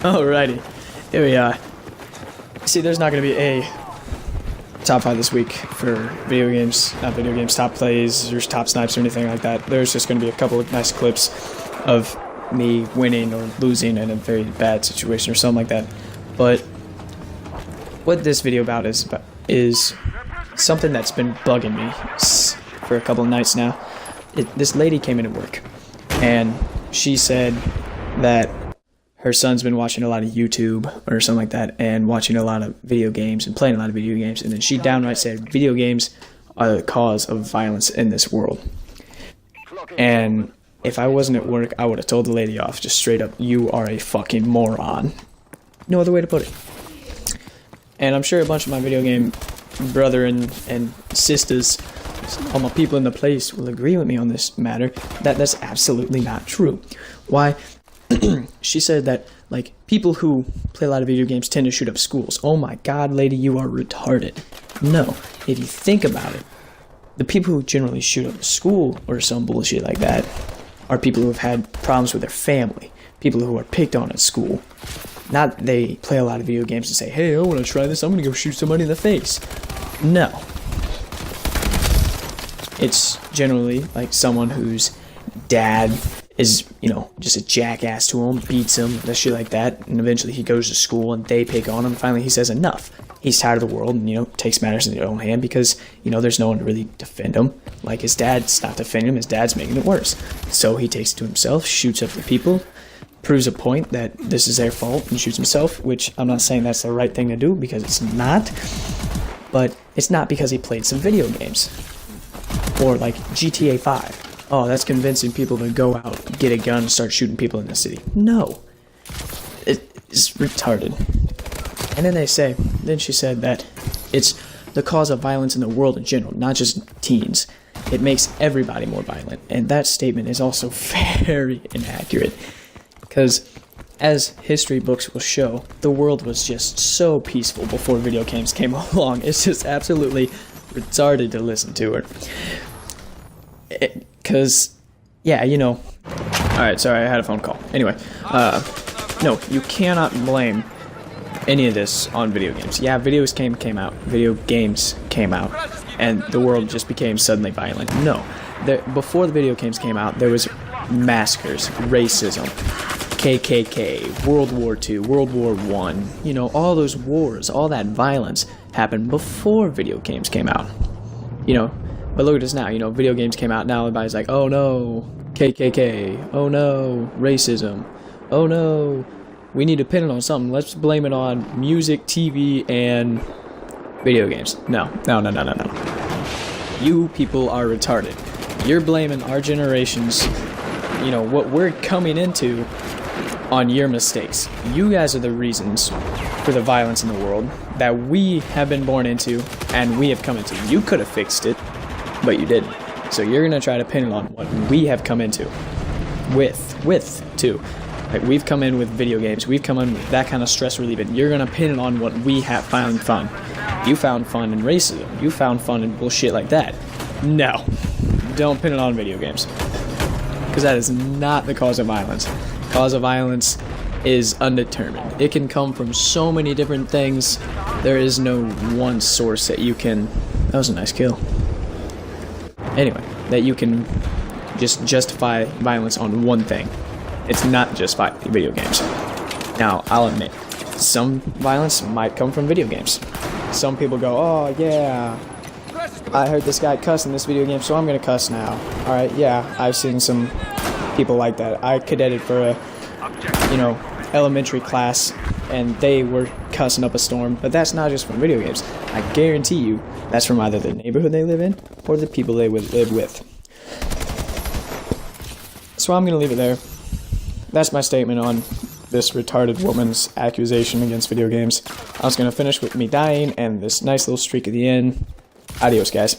Alrighty, here we are. See, there's not going to be a top 5 this week for video games, not video games, top plays, or top snipes, or anything like that. There's just going to be a couple of nice clips of me winning or losing in a very bad situation or something like that. But what this video about is something that's been bugging me for a couple of nights now. This lady came into work, and she said that her son's been watching a lot of YouTube or something like that, and watching a lot of video games and playing a lot of video games, and then she downright said video games are the cause of violence in this world. And if I wasn't at work, I would have told the lady off, just straight up, you are a fucking moron. No other way to put it. And I'm sure a bunch of my video game brother and sisters, all my people in the place, will agree with me on this matter, that that's absolutely not true. Why? She said that, like, people who play a lot of video games tend to shoot up schools. Oh my god, lady, you are retarded. No, if you think about it, the people who generally shoot up a school or some bullshit like that are people who have had problems with their family, people who are picked on at school. Not they play a lot of video games and say, hey, I want to try this, I'm going to go shoot somebody in the face. No. It's generally like someone whose dad is, just a jackass to him, beats him, that shit like that, and eventually he goes to school and they pick on him. Finally he says enough. He's tired of the world and, takes matters in his own hand because, there's no one to really defend him. Like, his dad's not defending him, his dad's making it worse. So he takes it to himself, shoots up the people, proves a point that this is their fault, and shoots himself, which I'm not saying that's the right thing to do, because it's not. But it's not because he played some video games. Or like GTA 5. Oh, that's convincing people to go out, get a gun, and start shooting people in the city. No. It's retarded. And then she said that it's the cause of violence in the world in general, not just teens. It makes everybody more violent. And that statement is also very inaccurate. Because, as history books will show, the world was just so peaceful before video games came along. It's just absolutely retarded to listen to her. Because, yeah, Alright, sorry, I had a phone call. Anyway, no, you cannot blame any of this on video games. Yeah, video games came out, and the world just became suddenly violent. No, before the video games came out, there was massacres, racism, KKK, World War II, World War I, all those wars, all that violence happened before video games came out. But look at us now, video games came out, now everybody's like, oh no, KKK, oh no, racism, oh no, we need to pin it on something, let's blame it on music, TV, and video games. No. You people are retarded. You're blaming our generation's, what we're coming into on your mistakes. You guys are the reasons for the violence in the world that we have been born into and we have come into. You could have fixed it, but you didn't. So you're going to try to pin it on what we have come into with too. Like, we've come in with video games, we've come in with that kind of stress relieving. You're going to pin it on what we have found fun. You found fun in racism. You found fun in bullshit like that. No. Don't pin it on video games. Because that is not the cause of violence. Cause of violence is undetermined. It can come from so many different things. There is no one source that you can... That was a nice kill. Anyway, that you can just justify violence on one thing. It's not just video games. Now, I'll admit, some violence might come from video games. Some people go, oh yeah, I heard this guy cuss in this video game, so I'm gonna cuss now. Alright, yeah, I've seen some people like that. I cadetted for a, elementary class, and they were cussing up a storm, but that's not just from video games. I guarantee you, that's from either the neighborhood they live in, or the people they would live with. So I'm gonna leave it there. That's my statement on this retarded woman's accusation against video games. I was gonna finish with me dying and this nice little streak at the end. Adios, guys.